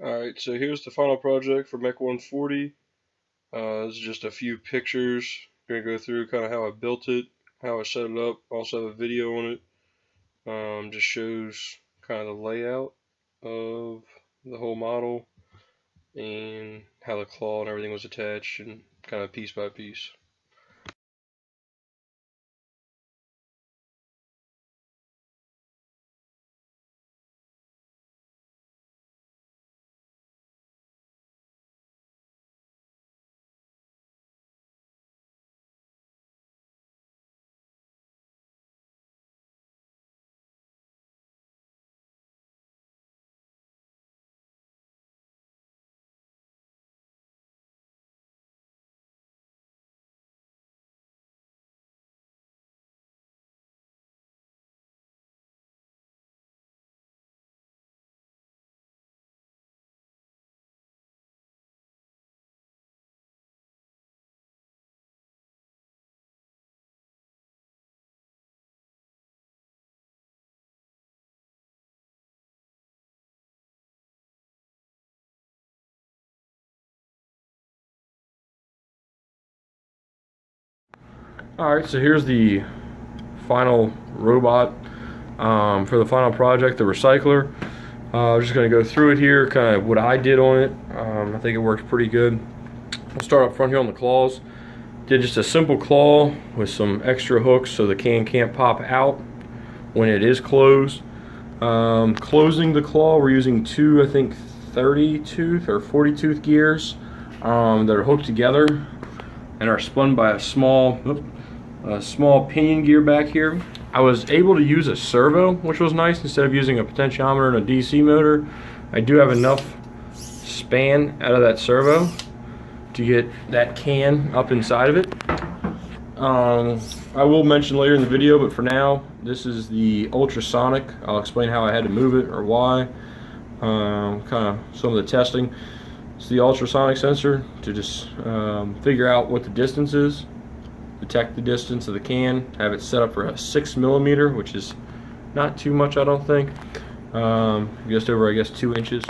Alright, so here's the final project for Mech 140. This is just a few pictures. Gonna go through kind of how I built it, how I set it up. Also have a video on it. Just shows kind of the layout of the whole model and how the claw and everything was attached and kind of piece by piece. Alright, so here's the final robot for the final project, the recycler. I'm just going to go through it here, kind of what I did on it. I think it worked pretty good. We'll start up front here on the claws. Did just a simple claw with some extra hooks so the can can't pop out when it is closed. Closing the claw, we're using two, I think, 30 tooth or 40 tooth gears that are hooked together and are spun by a small pinion gear back here. I was able to use a servo, which was nice, instead of using a potentiometer and a DC motor. I do have enough span out of that servo to get that can up inside of it. I will mention later in the video, but for now, this is the ultrasonic. I'll explain how I had to move it or why. Kind of some of the testing. It's the ultrasonic sensor to just figure out what the distance is, detect the distance of the can, have it set up for a 6mm, which is not too much, I don't think. Just over, I guess, 2 inches.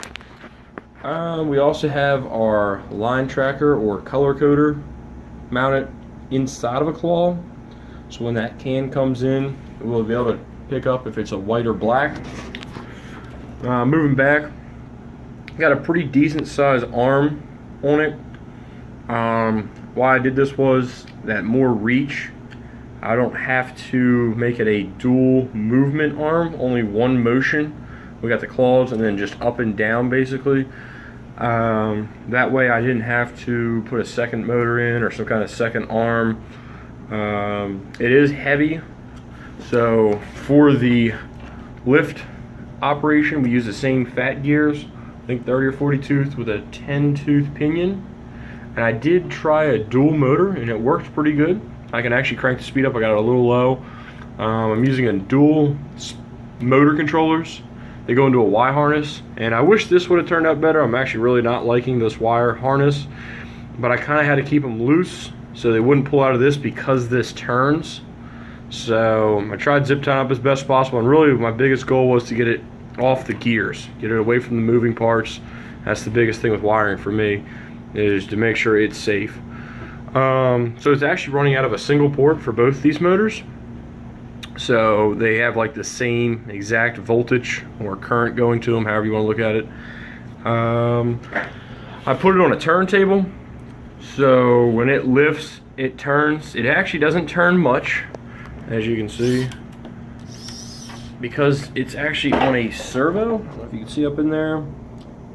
We also have our line tracker or color coder mounted inside of a claw, so when that can comes in, we'll be able to pick up if it's a white or black. Moving back, got a pretty decent size arm on it. Why I did this was that more reach. I don't have to make it a dual movement arm, only one motion. We got the claws and then just up and down basically. That way I didn't have to put a second motor in or some kind of second arm. It is heavy, so for the lift operation we use the same fat gears, I think 30 or 40 tooth with a 10 tooth pinion. And I did try a dual motor and it worked pretty good. I can actually crank the speed up. I got it a little low. I'm using a dual motor controllers. They go into a Y harness, and I wish this would have turned out better. I'm actually really not liking this wire harness, but I kind of had to keep them loose so they wouldn't pull out of this because this turns. So I tried zip tying up as best possible, and really my biggest goal was to get it off the gears, get it away from the moving parts. That's the biggest thing with wiring for me, is to make sure it's safe. So it's actually running out of a single port for both these motors. So they have like the same exact voltage or current going to them, however you want to look at it. I put it on a turntable, so when it lifts, it turns. It actually doesn't turn much, as you can see, because it's actually on a servo. I don't know if you can see up in there,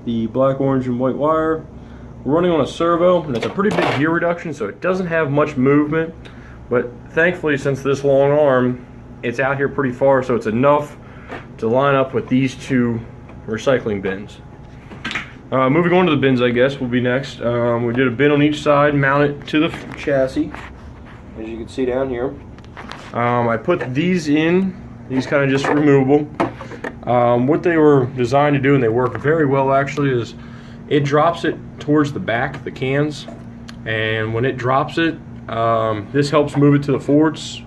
the black, orange, and white wire. We're running on a servo, and it's a pretty big gear reduction, so it doesn't have much movement. But thankfully, since this long arm, it's out here pretty far, so it's enough to line up with these two recycling bins. Moving on to the bins, I guess, will be next. We did a bin on each side, mounted to the chassis, as you can see down here. I put these in, these kind of just removable. What they were designed to do, and they work very well actually, is it drops it towards the back, the cans, and when it drops it, this helps move it to the forwards,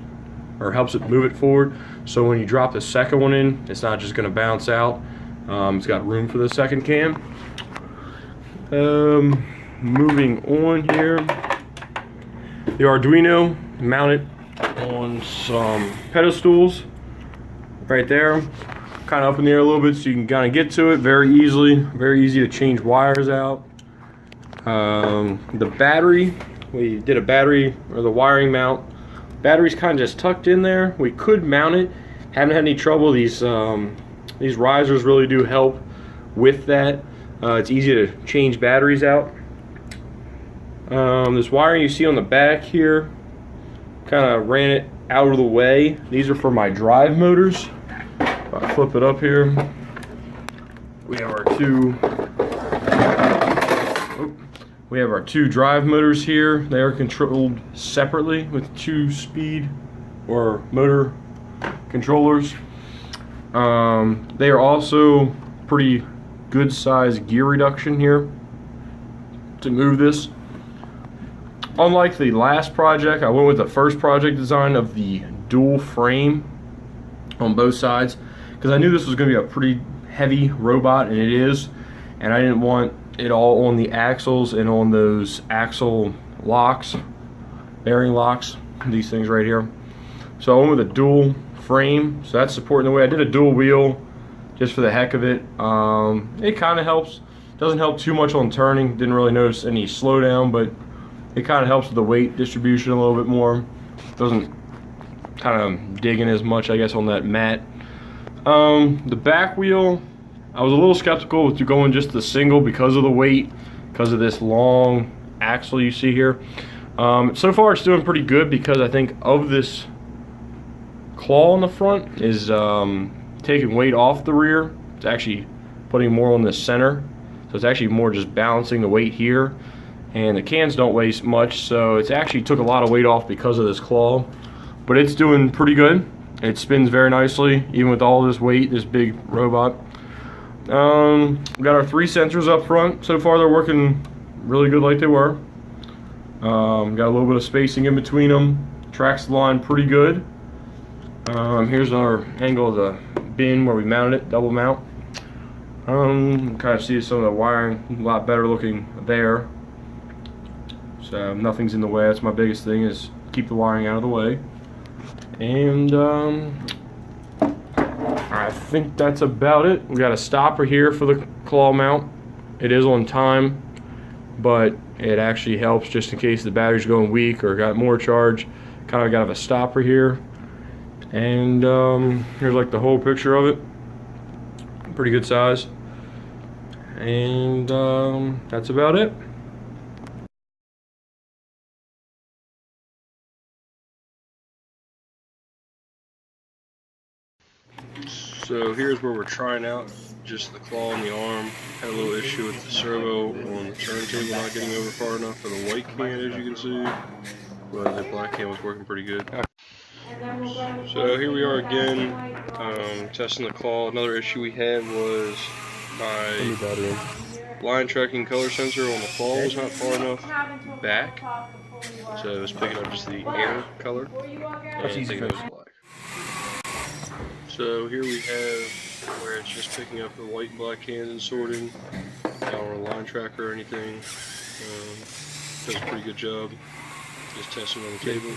or helps it move it forward. So when you drop the second one in, it's not just going to bounce out. It's got room for the second can. Moving on here, the Arduino mounted on some pedestals right there, kind of up in the air a little bit so you can kind of get to it very easily. Very easy to change wires out. The battery, we did a battery, or the wiring mount. Battery's kind of just tucked in there. We could mount it. Haven't had any trouble. These risers really do help with that. It's easy to change batteries out. This wiring you see on the back here, kind of ran it out of the way. These are for my drive motors. If I flip it up here, we have our two drive motors here. They are controlled separately with 2 speed or motor controllers. They are also pretty good size gear reduction here to move this. Unlike the last project, I went with the first project design of the dual frame on both sides because I knew this was going to be a pretty heavy robot, and it is, and I didn't want it all on the axles and on those axle locks, bearing locks, these things right here. So I went with a dual frame, so that's supporting the weight. I did a dual wheel just for the heck of it. It kind of helps. Doesn't help too much on turning. Didn't really notice any slowdown, but it kind of helps with the weight distribution a little bit more. Doesn't kind of dig in as much, I guess, on that mat. The back wheel, I was a little skeptical with going just the single because of the weight, because of this long axle you see here. So far it's doing pretty good because I think of this claw on the front is taking weight off the rear. It's actually putting more on the center. So it's actually more just balancing the weight here. And the cans don't weigh much, so it's actually took a lot of weight off because of this claw. But it's doing pretty good. It spins very nicely, even with all this weight, this big robot. We got our 3 sensors up front. So far they're working really good like they were. Got a little bit of spacing in between them. Tracks the line pretty good. Here's another angle of the bin where we mounted it, double mount. Kind of see some of the wiring a lot better looking there. So nothing's in the way. That's my biggest thing, is keep the wiring out of the way. And I think that's about it. We got a stopper here for the claw mount. It is on time, but it actually helps just in case the battery's going weak or got more charge. Kind of got a stopper here. And here's like the whole picture of it. Pretty good size. And that's about it. So here's where we're trying out just the claw on the arm. Had a little issue with the servo on the turntable not getting over far enough for the white can, as you can see. But the black can was working pretty good. So here we are again, testing the claw. Another issue we had was my line tracking color sensor on the claw was not far enough back. So it was picking up just the air color and thinking it was black. So here we have where it's just picking up the white and black cans and sorting. Not on a line tracker or anything. Does a pretty good job. Just testing on the table.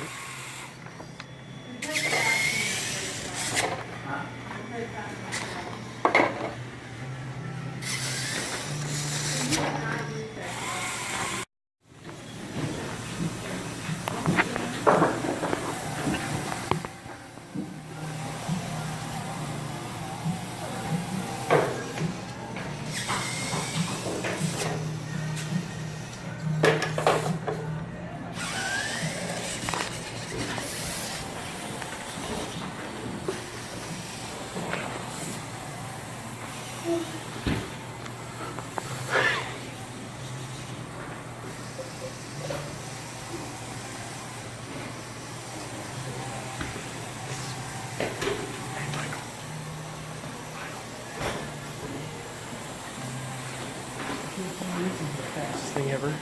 The fastest thing ever.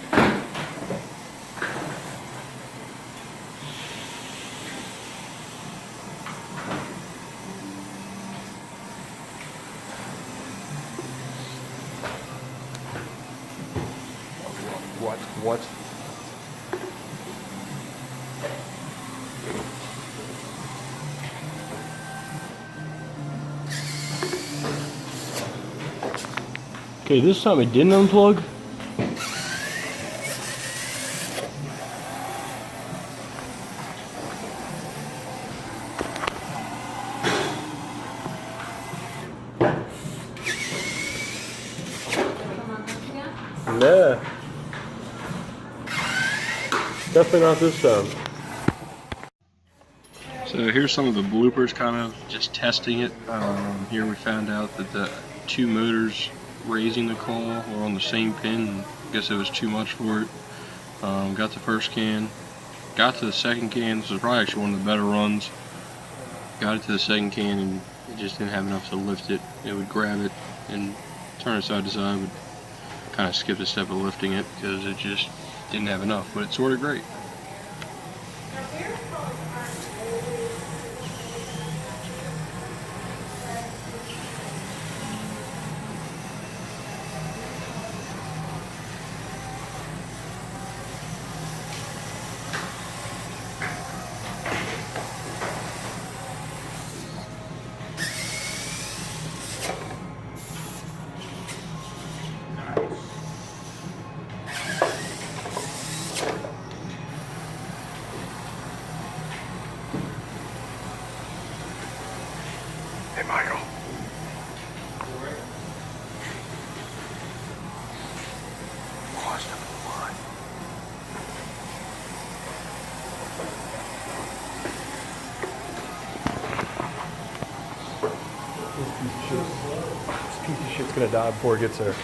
What? Okay, this time it didn't unplug. Nah. Definitely not this time. So here's some of the bloopers, kind of just testing it. Here we found out that the two motors raising the claw were on the same pin. I guess it was too much for it. Got the first can, got to the second can. This was probably actually one of the better runs. Got it to the second can and it just didn't have enough to lift it. It would grab it and turn it side to side. Would kind of skip a step of lifting it because it just didn't have enough. But it's sort of great. Hey, Michael. This piece of shit's gonna die before it gets there.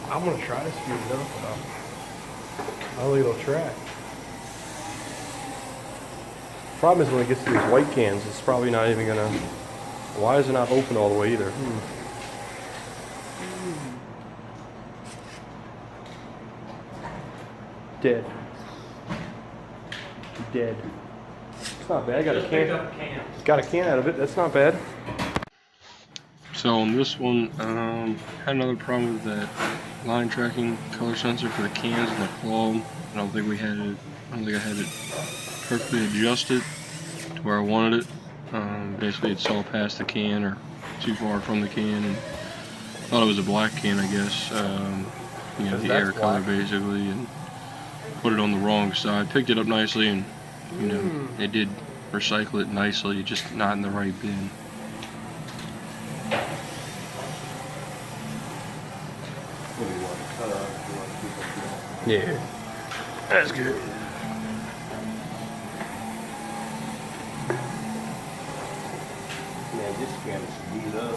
I'm gonna try to speed it up, but I don't think it'll track. Problem is when it gets to these white cans, it's probably not even gonna. Why is it not open all the way either? Dead. Dead. It's not bad. Got a can. Got a can out of it. That's not bad. So on this one, had another problem with that line tracking color sensor for the cans and the claw. I don't think I had it perfectly adjusted to where I wanted it. Basically, it saw past the can or too far from the can, and thought it was a black can, I guess. You know, the air color basically, and put it on the wrong side. Picked it up nicely, and you know, it did recycle it nicely, just not in the right bin. Yeah, that's good. Man, this can is beat up.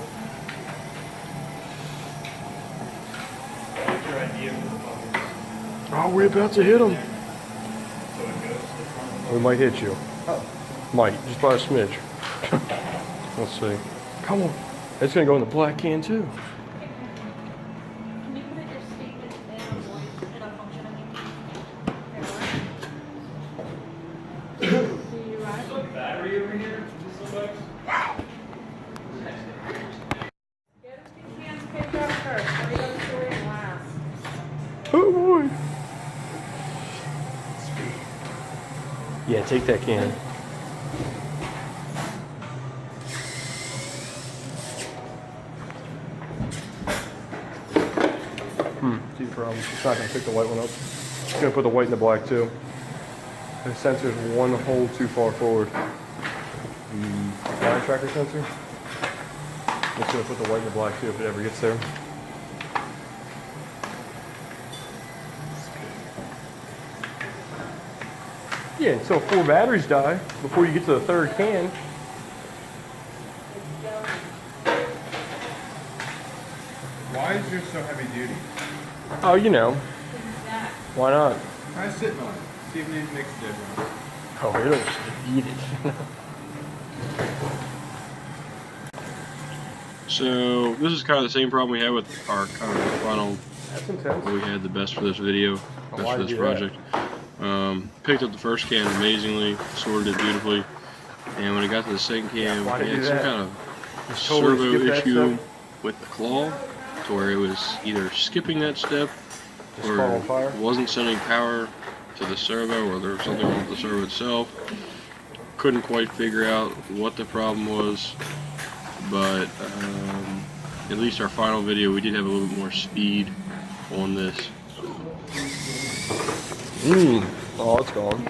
What's your idea for the bubble? Oh, we're about to hit him. So it goes to the front. We might hit you. Might, just by a smidge. Let's see. Come on. It's gonna go in the black can too. Can you put it your state in a voice in a function See you right? Battery over here? Wow. Get the cans picked up first. What are you going to store in last? Oh boy. Yeah, take that can. See the problem. It's not going to pick the white one up. It's going to put the white in the black too. The sensor's one hole too far forward. The line tracker sensor. It's going to put the white in the black too if it ever gets there. Yeah, until 4 batteries die before you get to the third can. Why is yours so heavy duty? Oh, you know. Why not? Try sitting on it. See if it makes a difference. Oh, it'll just eat it. So this is kind of the same problem we had with our kind of final. That's intense. We had the best for this video, best why'd for this you do that? project. Picked up the first can amazingly, sorted it beautifully, and when it got to the second can, why'd we you had do some that? kind of Totally servo skip that issue stuff. with the claw. to where it was either skipping that step Just caught on fire? or wasn't sending power to the servo, or there was something wrong with the servo itself. Couldn't quite figure out what the problem was, but at least our final video, we did have a little bit more speed on this. Oh, it's gone.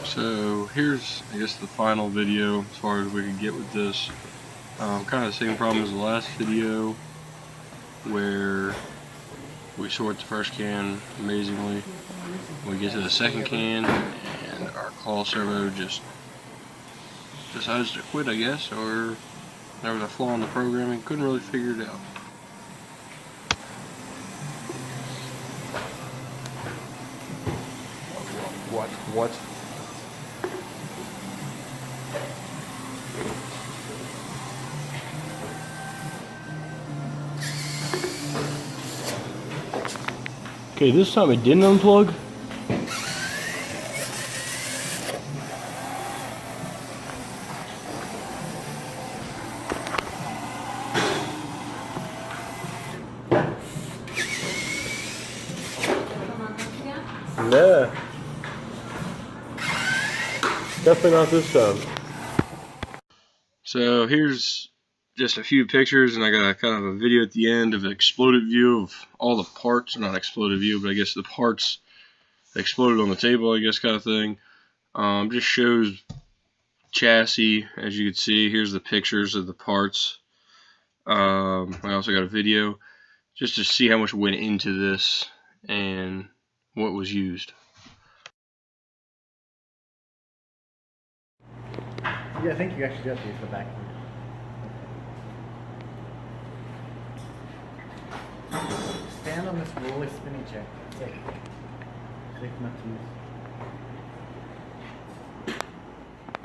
So here's, I guess, the final video as far as we can get with this. Kind of the same problem as the last video, where we sort the first can amazingly. We get to the second can, and our claw servo just decides to quit, I guess, or there was a flaw in the programming. Couldn't really figure it out. What? Okay, this time it didn't unplug. Nah. Definitely not this time. So here's just a few pictures, and I got a kind of a video at the end of an exploded view of all the parts. Not exploded view, but I guess the parts exploded on the table, I guess, kind of thing. Just shows chassis, as you can see. Here's the pictures of the parts. I also got a video just to see how much went into this and what was used. Yeah, I think you actually have to use the back. Stand on this really spinny chair. Safe. Safe enough to use.